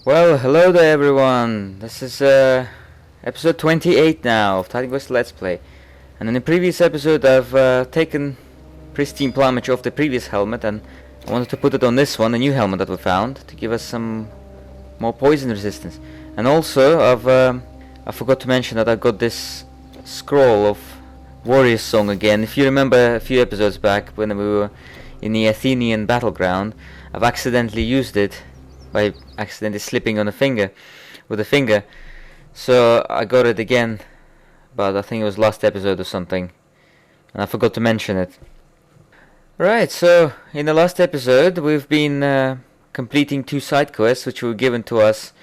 Well, hello there everyone. This is episode 28 now of Titan Quest Let's Play. And in the previous episode I've taken pristine plumage off the previous helmet and I wanted to put it on this one, the new helmet that we found, to give us some more poison resistance. And also I forgot to mention that I got this scroll of Warrior Song again. If you remember a few episodes back when we were in the Athenian battleground, I've accidentally used it by accidentally slipping on a finger with a finger, so I got it again, but I think it was last episode or something and I forgot to mention it. Right, so in the last episode we've been completing 2 side quests which were given to us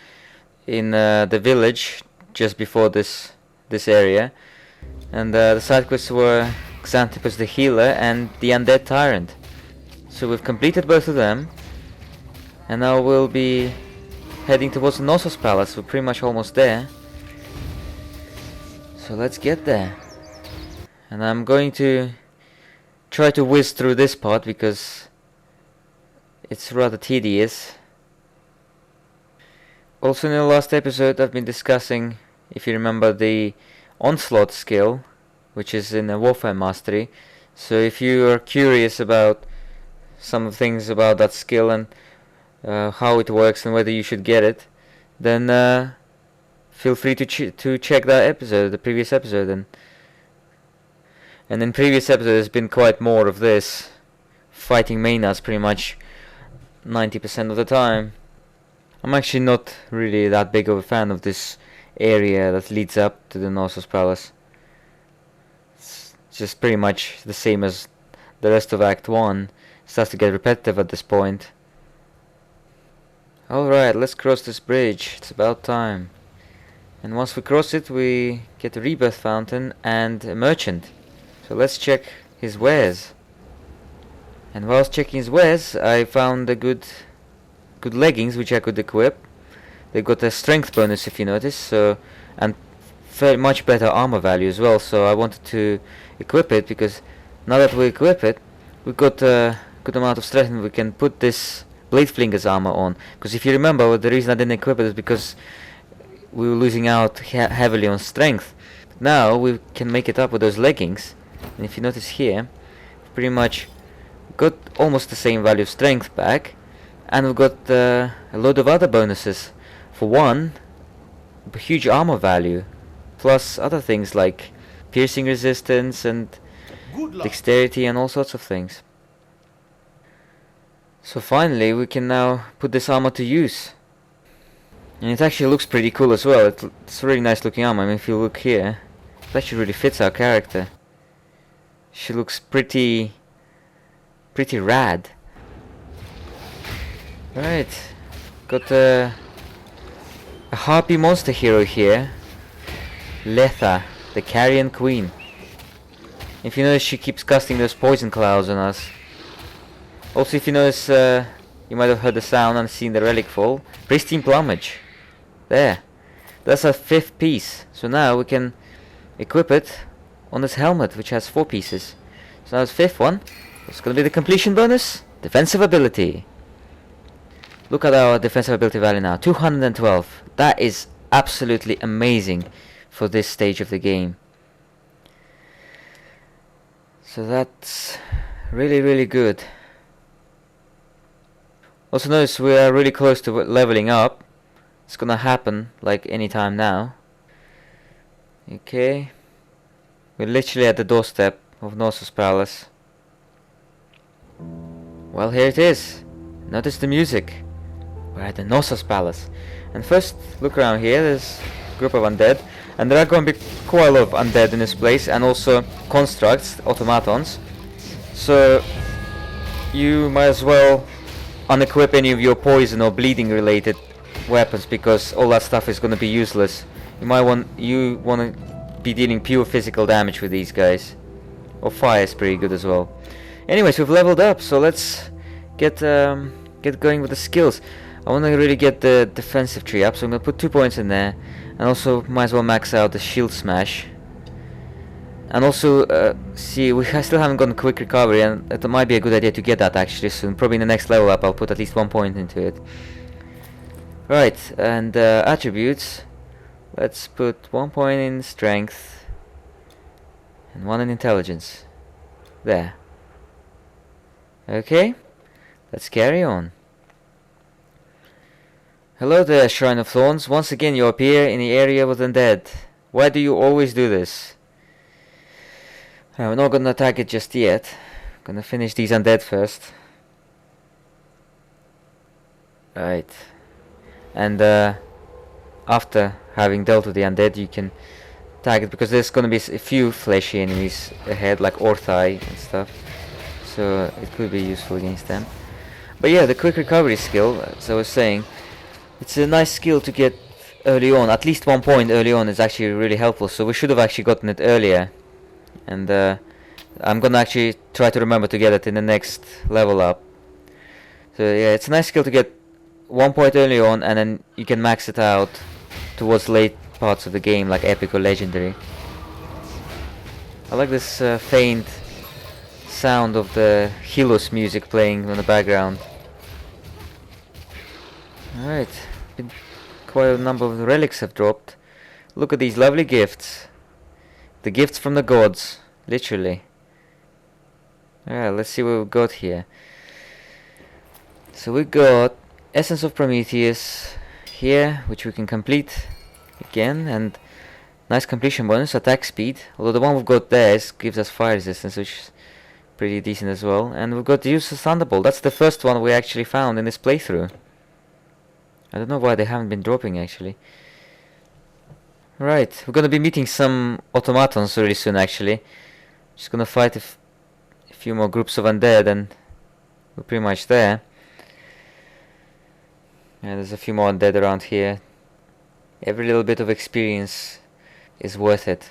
in the village just before this area, and the side quests were Xanthipus the Healer and the Undead Tyrant. So we've completed both of them. And now we'll be heading towards the Knossos Palace. We're pretty much almost there. So let's get there. And I'm going to try to whiz through this part because it's rather tedious. Also in the last episode I've been discussing, if you remember, the Onslaught skill, which is in the Warfare Mastery. So if you are curious about some things about that skill and how it works and whether you should get it, then feel free to check that episode, the previous episode. And in previous episodes there's been quite more of this, fighting Manas pretty much 90% of the time. I'm actually not really that big of a fan of this area that leads up to the Knossos Palace. It's just pretty much the same as the rest of Act 1. It starts to get repetitive at this point. Alright, let's cross this bridge. It's about time. And once we cross it, we get a rebirth fountain and a merchant. So let's check his wares. And whilst checking his wares, I found a good leggings which I could equip. They got a strength bonus, if you notice, so, and much better armor value as well. So I wanted to equip it because now that we equip it, we got a good amount of strength and we can put this Blade Flinger's armor on. Because if you remember, the reason I didn't equip it is because we were losing out heavily on strength. Now we can make it up with those leggings, and if you notice here, pretty much got almost the same value of strength back, and we've got a load of other bonuses. For one, a huge armor value, plus other things like piercing resistance and dexterity and all sorts of things. So finally we can now put this armor to use. And it actually looks pretty cool as well. It's a really nice looking armor. I mean, if you look here, it actually really fits our character. She looks pretty rad. Right, got a harpy monster hero here, Letha, the Carrion Queen. If you notice, she keeps casting those poison clouds on us. Also, if you notice, you might have heard the sound and seen the relic fall. Pristine plumage. There. That's our 5th piece. So now we can equip it on this helmet, which has 4 pieces. So now it's 5th one. It's going to be the completion bonus. Defensive ability. Look at our defensive ability value now. 212. That is absolutely amazing for this stage of the game. So that's really good. Also notice we are really close to leveling up. It's gonna happen like any time now. Okay. We're literally at the doorstep of Knossos Palace. Well, here it is. Notice the music. We're at the Knossos Palace. And first, look around here. There's a group of undead. And there are going to be quite a lot of undead in this place. And also constructs, automatons. So you might as well unequip any of your poison or bleeding related weapons, because all that stuff is going to be useless. You want to be dealing pure physical damage with these guys. Or fire is pretty good as well. Anyways, we've leveled up, so let's get going with the skills. I want to really get the defensive tree up, so I'm going to put 2 points in there, and also might as well max out the shield smash. And also, see, we still haven't gotten quick recovery, and it might be a good idea to get that actually soon. Probably in the next level up I'll put at least 1 point into it. Right, and attributes. Let's put 1 point in strength and 1 in intelligence. There. Okay, let's carry on. Hello there, Shrine of Thorns. Once again you appear in the area with undead. Why do you always do this? We're not gonna attack it just yet. Gonna finish these undead first. Right. And after having dealt with the undead, you can attack it, because there's gonna be a few fleshy enemies ahead, like Orthai and stuff. So it could be useful against them. But yeah, the quick recovery skill, as I was saying, it's a nice skill to get early on. At least 1 point early on is actually really helpful, so we should have actually gotten it earlier. And I'm gonna actually try to remember to get it in the next level up. So yeah, it's a nice skill to get 1 point early on, and then you can max it out towards late parts of the game, like epic or legendary. I like this faint sound of the Helos music playing on the background. Alright, quite a number of relics have dropped. Look at these lovely gifts. The gifts from the gods, literally. Alright, let's see what we've got here. So we got Essence of Prometheus here, which we can complete again, and nice completion bonus, attack speed. Although the one we've got there gives us fire resistance, which is pretty decent as well. And we've got the use of Thunderbolt. That's the first one we actually found in this playthrough. I don't know why they haven't been dropping actually. Right, we're gonna be meeting some automatons really soon actually. Just gonna fight a few more groups of undead and we're pretty much there. Yeah, there's a few more undead around here. Every little bit of experience is worth it.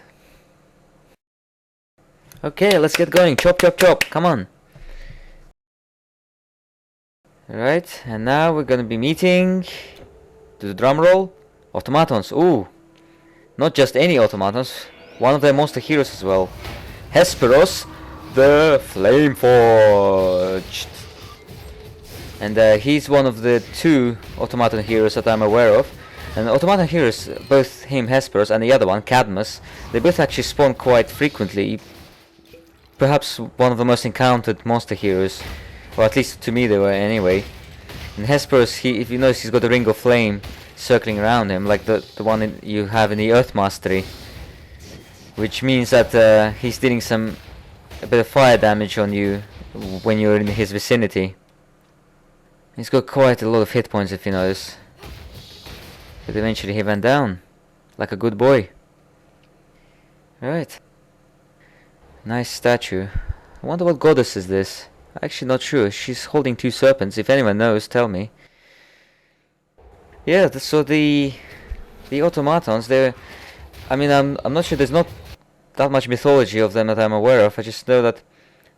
Okay, let's get going. Chop, chop, chop. Come on. Right, and now we're gonna be meeting, to the drum roll, automatons. Ooh, not just any automatons, one of their monster heroes as well. Hesperos, the Flameforged. And he's one of the 2 automaton heroes that I'm aware of. And automaton heroes, both him, Hesperos, and the other one, Cadmus, they both actually spawn quite frequently. Perhaps one of the most encountered monster heroes. Or at least to me they were anyway. And Hesperos, if you notice, he's got a ring of flame circling around him, like the one you have in the Earth Mastery. Which means that he's dealing a bit of fire damage on you when you're in his vicinity. He's got quite a lot of hit points if you notice. But eventually he went down, like a good boy. Right. Nice statue. I wonder what goddess is this? Actually not sure. She's holding 2 serpents. If anyone knows, tell me. Yeah, so the automatons, they're... I mean, I'm not sure, there's not that much mythology of them that I'm aware of. I just know that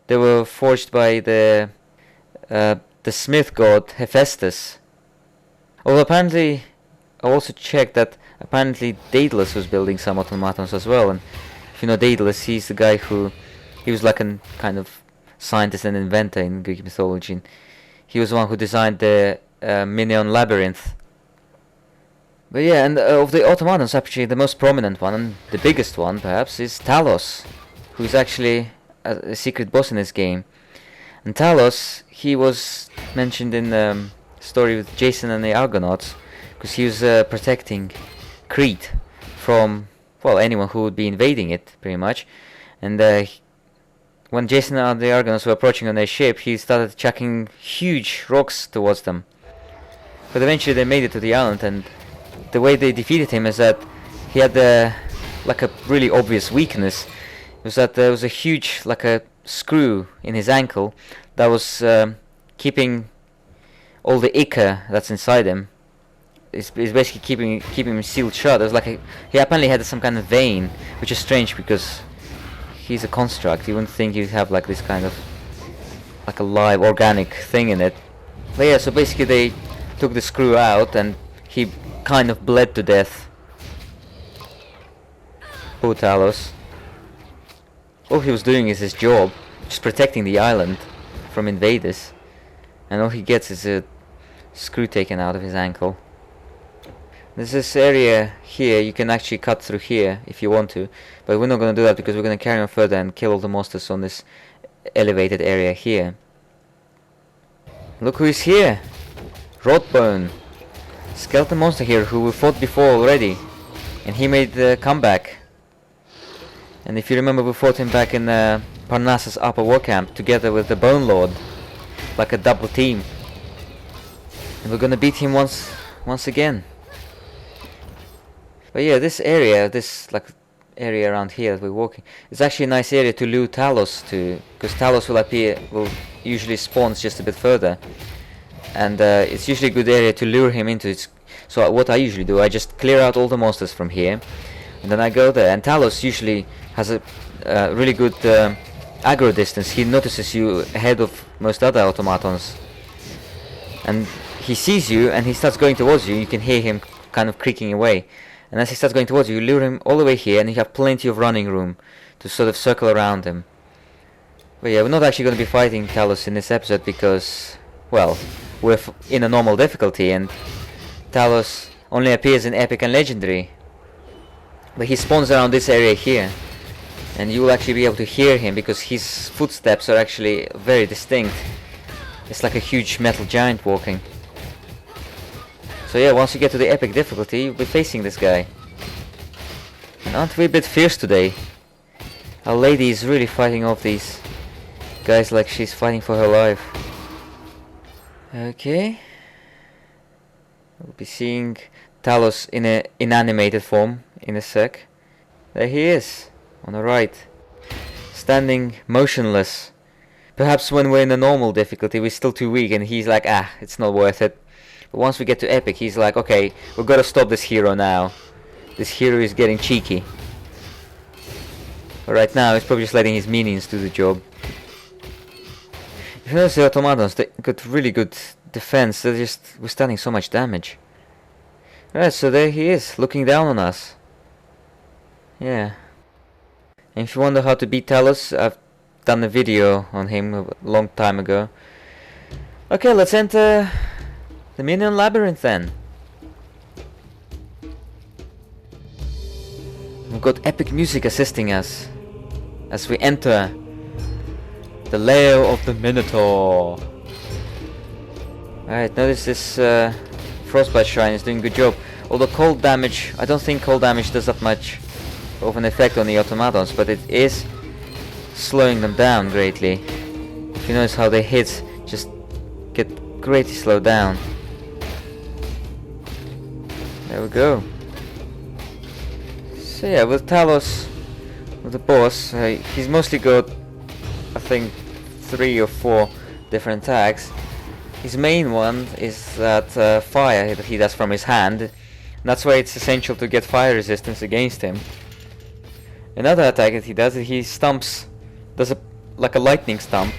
they were forged by the smith god Hephaestus. Although apparently, I also checked that apparently Daedalus was building some automatons as well. And if you know Daedalus, he's the guy he was like a kind of scientist and inventor in Greek mythology. And he was the one who designed the Minotaur Labyrinth. But yeah, and of the automatons, actually the most prominent one, and the biggest one perhaps, is Talos, who's actually a secret boss in this game. And Talos, he was mentioned in the story with Jason and the Argonauts, because he was protecting Crete from, well, anyone who would be invading it, pretty much. And when Jason and the Argonauts were approaching on their ship, he started chucking huge rocks towards them. But eventually they made it to the island, and the way they defeated him is that he had like a really obvious weakness. It was that there was a huge, like a screw in his ankle that was keeping all the ichor that's inside him. It's basically keeping him sealed shut. There's like he apparently had some kind of vein, which is strange because he's a construct. You wouldn't think you'd have like this kind of like a live organic thing in it. But yeah, so basically they took the screw out and he kind of bled to death. Poor Talos. All he was doing is his job, just protecting the island from invaders, and all he gets is a screw taken out of his ankle. There's this area here, you can actually cut through here if you want to, but we're not going to do that because we're going to carry on further and kill all the monsters on this elevated area here. Look who is here! Rotbone! Skeleton monster here who we fought before already, and he made the comeback. And if you remember, we fought him back in Parnassus Upper War Camp together with the Bone Lord, like a double team. And we're going to beat him once again. But yeah, this area, area around here that we're walking, it's actually a nice area to lure Talos to, because Talos will usually spawns just a bit further, and it's usually a good area to lure him into. So what I usually do, I just clear out all the monsters from here, and then I go there. And Talos usually has a really good aggro distance. He notices you ahead of most other automatons, and he sees you and he starts going towards you. You can hear him kind of creaking away. And as he starts going towards you, you lure him all the way here, and you have plenty of running room to sort of circle around him. But yeah, we're not actually going to be fighting Talos in this episode because, well, we're in a normal difficulty, and Talos only appears in Epic and Legendary. But he spawns around this area here, and you will actually be able to hear him because his footsteps are actually very distinct. It's like a huge metal giant walking. So yeah, once you get to the epic difficulty, you'll be facing this guy. And aren't we a bit fierce today? Our lady is really fighting off these guys like she's fighting for her life. Okay. We'll be seeing Talos in an inanimated form in a sec. There he is, on the right. Standing motionless. Perhaps when we're in a normal difficulty, we're still too weak and he's like, it's not worth it. But once we get to epic, he's like, okay, we've got to stop this hero now. This hero is getting cheeky. But right now, he's probably just letting his minions do the job. If you notice the automatons, they got really good defense. They're just withstanding so much damage. Right, so there he is, looking down on us. Yeah. And if you wonder how to beat Talos, I've done a video on him a long time ago. Okay, let's enter the Minion Labyrinth then. We've got epic music assisting us as we enter the lair of the Minotaur. Alright, notice this Frostbite Shrine is doing a good job. Although cold damage, I don't think cold damage does that much of an effect on the automatons, but it is slowing them down greatly. If you notice how their hits just get greatly slowed down. There we go. So yeah, with Talos, with the boss, he's mostly got, I think, 3 or 4 different attacks. His main one is that fire that he does from his hand. And that's why it's essential to get fire resistance against him. Another attack that he does, does like a lightning stump.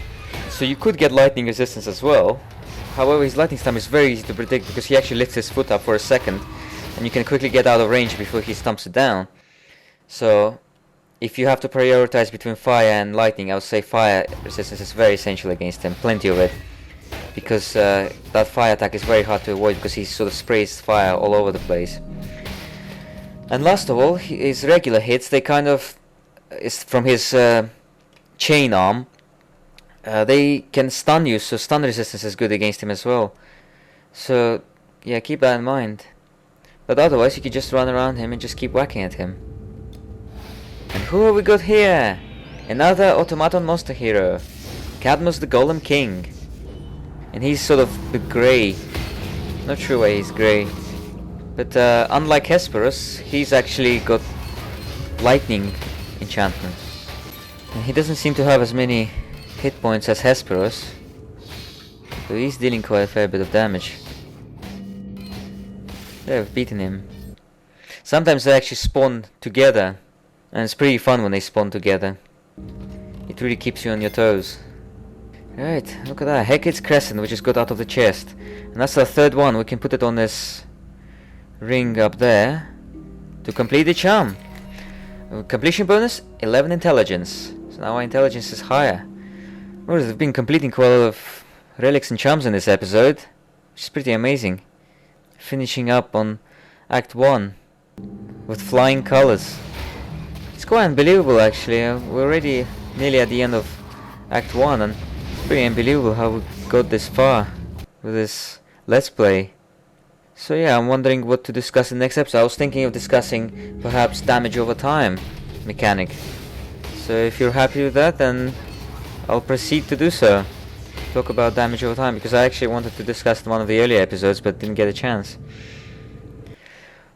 So you could get lightning resistance as well. However, his lightning stump is very easy to predict because he actually lifts his foot up for a second, and you can quickly get out of range before he stumps it down. So if you have to prioritize between fire and lightning, I would say fire resistance is very essential against him, plenty of it. Because that fire attack is very hard to avoid because he sort of sprays fire all over the place. And last of all, his regular hits, they kind of, is from his chain arm, they can stun you, so stun resistance is good against him as well. So yeah, keep that in mind. But otherwise you can just run around him and just keep whacking at him. And who have we got here? Another automaton monster hero, Cadmus the Golem King. And he's sort of the grey. Not sure why he's grey. But unlike Hesperus, he's actually got lightning enchantment. And he doesn't seem to have as many hit points as Hesperus. So he's dealing quite a fair bit of damage. Yeah, we've beaten him. Sometimes they actually spawn together. And it's pretty fun when they spawn together. It really keeps you on your toes. Right, look at that, Hecate's Crescent, we just got out of the chest. And that's our third one, we can put it on this ring up there to complete the charm. Completion bonus, 11 intelligence. So now our intelligence is higher. Well, we've been completing quite a lot of relics and charms in this episode, which is pretty amazing. Finishing up on Act 1 with flying colors. It's quite unbelievable actually. We're already nearly at the end of Act 1 and it's pretty unbelievable how we got this far with this Let's Play. So yeah, I'm wondering what to discuss in the next episode. I was thinking of discussing perhaps damage over time mechanic. So if you're happy with that, then I'll proceed to do so. Talk about damage over time, because I actually wanted to discuss it in one of the earlier episodes but didn't get a chance.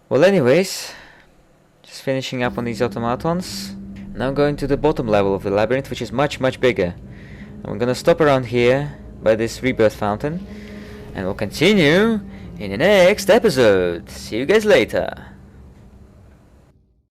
Well, anyways, just finishing up on these automatons. Now going to the bottom level of the labyrinth, which is much bigger. And we're gonna stop around here by this rebirth fountain, and we'll continue in the next episode. See you guys later.